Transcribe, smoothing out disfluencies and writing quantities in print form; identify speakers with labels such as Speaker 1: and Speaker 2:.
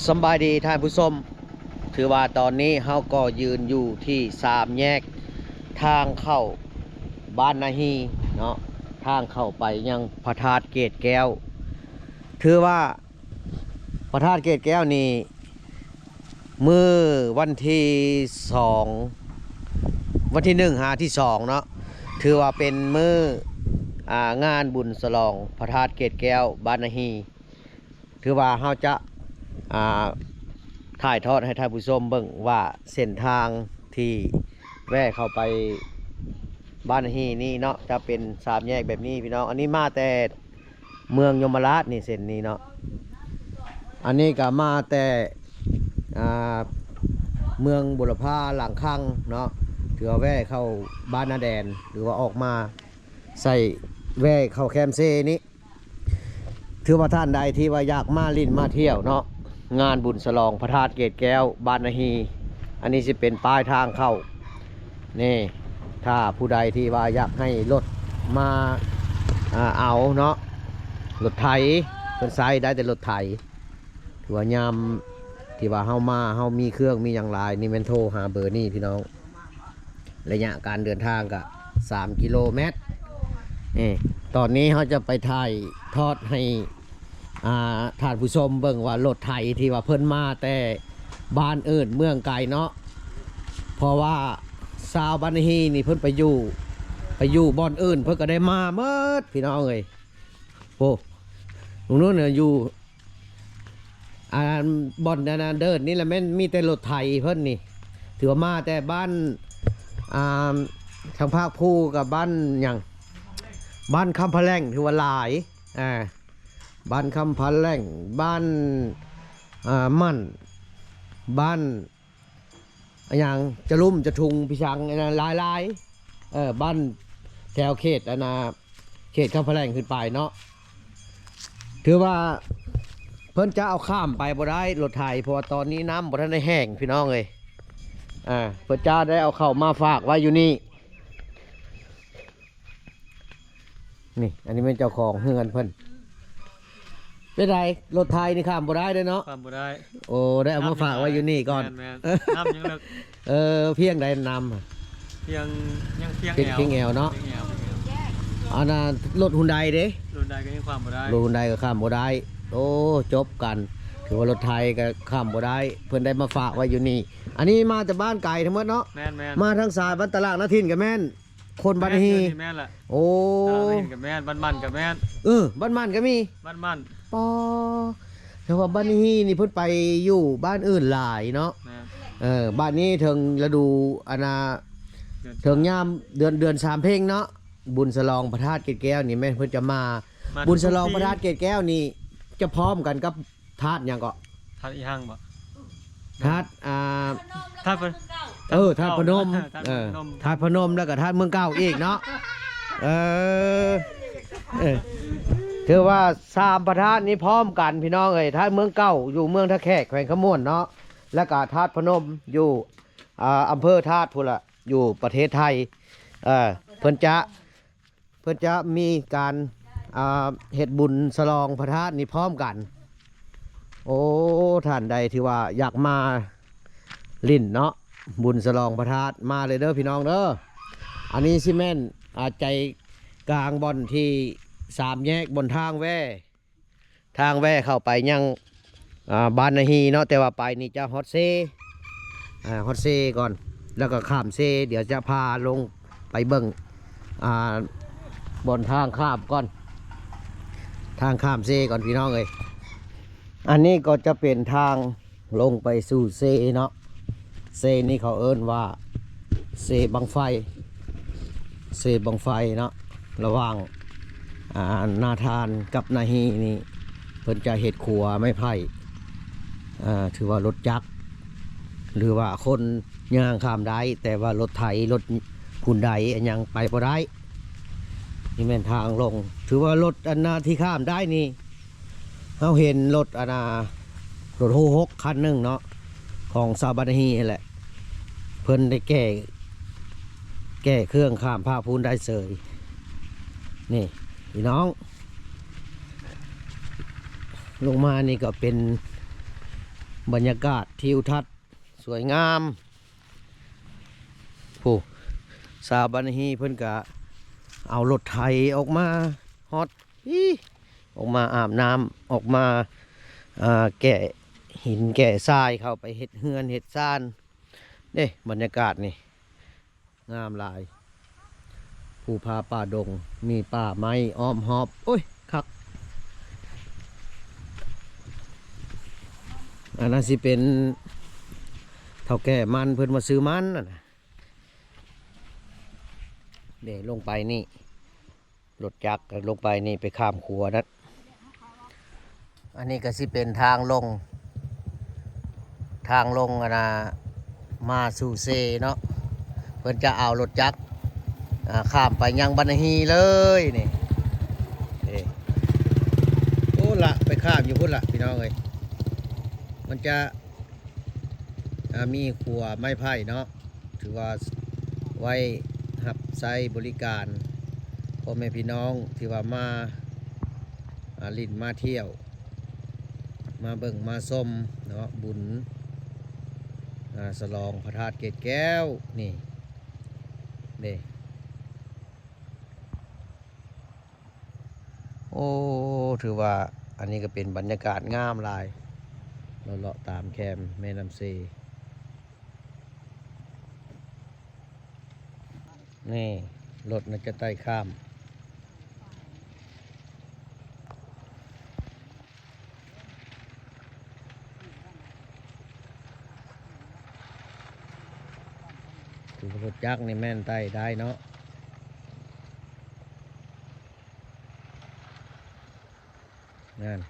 Speaker 1: สบายดีท่านผู้ชมถือว่าตอนนี้เฮาก็ยืนอยู่ที่3 แยกทางเข้าบ้านนาฮีเนาะทางเข้าไปยังพระธาตุเกศแก้วถือว่าพระธาตุเกศแก้วนี่มื้อวันที่2วันที่1หาที่2เนาะถือว่าเป็นมื้องานบุญฉลองพระธาตุเกศแก้วบ้านนาฮีถือว่าเฮาจะถ่ายทอดให้ท่านผู้ชมเบิ่งว่าเส้นทางที่แวะเข้าไปบ้านนาฮีนี่เนาะจะเป็น3 แยกแบบนี้พี่น้องอันนี้มาแต่เมืองยมราชนี่เส้นนี้เนาะอันนี้ก็มาแต่เมืองบุรพาหลังคั่งเนาะถือว่าแวะเข้าบ้านนาแดนหรือว่าออกมาใส่แวะเข้าแคมเซ่นี้ถือว่าท่านใดที่ว่าอยากมาลิ้นมาเที่ยวเนาะงานบุญฉลองพระธาตุเกศแก้วบ้านนาฮีอันนี้จะเป็นป้ายทางเข้านี่ถ้าผู้ใดที่ว่าอยากให้รถมาเอาเนาะรถไถเป็นไซส์ได้แต่รถไถถือว่ายามที่ว่าเฮามาเฮามีเครื่องมีอย่างไรนี่แม่นโทรหาเบอร์นี่พี่น้องระยะการเดินทางก็3 กิโลเมตรนี่ตอนนี้เขาจะไปถ่ายทอดให้ท่านผู้ชมเบิ่งว่ารถไถที่ว่าเพิ่นมาแต่บ้านอื่นเมืองไกลเนาะเพราะว่าชาวบ้านนาฮีนี่เพิ่นไปอยู่บ่อนอื่นเพิ่นก็ได้มาเมื่อพี่น้องเอ้ยโอ้ตรงนู้นเนี่ยอยู่บ่อนนาเดินนี่แหละแม่นมีแต่รถไถเพิ่นนี่ถือว่ามาแต่บ้านทางภาคภูกับบ้านอย่างบ้านคำพะแล่งถือว่าหลายบ้านคำพันแหล่งบ้านมั่นบ้านอย่างจะลุ่มจะทุงพิชังลายบ้านแถวเขตเขตคำพันแหล่งขึ้นไปเนาะถือว่าเพิ่นจะเอาข้ามไปบ่ได้รถไถเพราะว่าตอนนี้น้ำบ่ทันได้แห้งพี่น้องเลยเพิ่นจะได้เอาเข้ามาฝากไว้อยู่นี่นี่อันนี้เป็นเจ้าของเฮือนเพิ่นเป็นไรรถไทยนี่ข้ามบ่ได้เลยเนาะ
Speaker 2: ข้ามบ่ได้
Speaker 1: โอ้ได้เอามาฝากไว้อยู่นี่ก่อน
Speaker 2: น้ำยังเลิก
Speaker 1: เพียงใดน
Speaker 2: เพียงยังเพียงแอว
Speaker 1: เพียงแอวเนาะอันน่ะรถฮุนไดเด้
Speaker 2: รถใดก็ยังข้ามบ่ได้
Speaker 1: รถฮุนไดก็ข้ามบ่ได้โอ้จบกันถือว่ารถไทยก็ข้ามบ่ได้เพิ่นได้มาฝากไว้อยู่นี่อันนี้มาจากบ้านไกลทั้งหมดเนาะ
Speaker 2: แม่น
Speaker 1: มาทางสายบ้านตลาดนาทินกับแม่นคนบ้านนาฮี
Speaker 2: แม่นล่ะ
Speaker 1: โอ้
Speaker 2: กับแม่นบ้านมันกับแม่น
Speaker 1: บ้านมันก็มี
Speaker 2: บ้านมัน
Speaker 1: ปอแต่ว่าบ้านนี้นี่เพิ่นไปอยู่บ้านอื่นหลายเนาะบ้านนี้ถึงฤดูถึงยามเดือน3 เพ่งเนาะบุญฉลองพระธาตุเกศแก้วนี่แม่เพิ่นจะมาบุญฉลองพระธาตุเกศแก้วนี่จะพร้อมกันกับธาตุหยังก็
Speaker 2: ธาตุอีหังบ่
Speaker 1: ธาตุ
Speaker 2: ธาตุ
Speaker 1: ธาตุพนมธาตุพนมแล้วก็ธาตุเมืองเก่าอีกเนาะถือว่า3 พระธาตุนี้พร้อมกันพี่น้องเอ้ยธาตุเมืองเก่าอยู่เมืองท่าแขกแขวงขมวนเนาะแล้วก็ธาตุพนมอยู่อำเภอธาตุพุ่นละอยู่ประเทศไทยเพิ่นจะมีการเฮ็ดบุญฉลองพระธาตุนี้พร้อมกันโอ้ท่านใดที่ว่าอยากมาลิ้นเนาะบุญฉลองพระธาตุมาเลยเด้อพี่น้องเด้ออันนี้ซิเมนใจกลางบ่อนที่3 แยกบนทางแว่เข้าไปยังบ้านนาฮีเนาะแต่ว่าไปนี่จะฮอตเซ่ก่อนแล้วก็ข้ามเซ่เดี๋ยวจะพาลงไปเบิ่งบนทางข้ามก่อนทางข้ามเซ่ก่อนพี่น้องเลยอันนี้ก็จะเป็นทางลงไปสู่เซ่เนาะเซ่นี่เขาเอิ้นว่าเซ่บังไฟเนาะระหว่างนาธานกับนาฮีนี่เพิ่นจะเห็ดขัวไม่ไผ่ถือว่ารถจักรหรือว่าคนย่างข้ามได้แต่ว่ารถไถรถคุณใดยังไปบ่ได้นี่แม่นทางลงถือว่ารถที่ข้ามได้นี่เราเห็นรถรถ6 คันหนึ่งเนาะของชาวบ้านนาฮีแหละเพิ่นได้แก้เครื่องข้ามภาคพื้นได้เสยนี่พี่น้องลงมานี่ก็เป็น บรรยากาศทิวทัศน์สวยงามผู้สาวบันฮีเพิ่นกะเอารถไถออกมาฮอตอีออกมาอาบน้ำออกมาแกะหินแกะทรายเข้าไปเห็ดเฮือนเห็ดซ่านเด้บรรยากาศนี่งามหลายภูผาป่าดงมีป่าไม้อ้อมหอบโอ้ยคักอันนั้นสิเป็นเท่าแก่มันเพิ่นมาซื้อมันน่ะนะเดี๋ยวลงไปนี่รถจักรลงไปนี่ไปข้ามขัวนั่นอันนี้ก็สิเป็นทางลงอะนะมาสู่เซเนาะเพิ่นจะเอารถจักรข้ามไปยังบันฮีเลยนี่โอ้ละไปข้ามอยู่พุ่นละพี่น้องเอ้ยมันจะมีขัวไม้ไผ่เนาะถือว่าไว้หับใช้บริการพ่อแม่พี่น้องที่ว่ามาลิ้นมาเที่ยวมาเบิ่งมาส้มเนาะบุญสลองพระธาตุเกศแก้วนี่เด้โอ้ถือว่าอันนี้ก็เป็นบรรยากาศงามหลายเราเลาะตามแคมแม่น้ำเซนี่รถมันจะไต่ข้ามถือว่ารถยักษ์นี่แม่นไต่ได้เนาะนั่น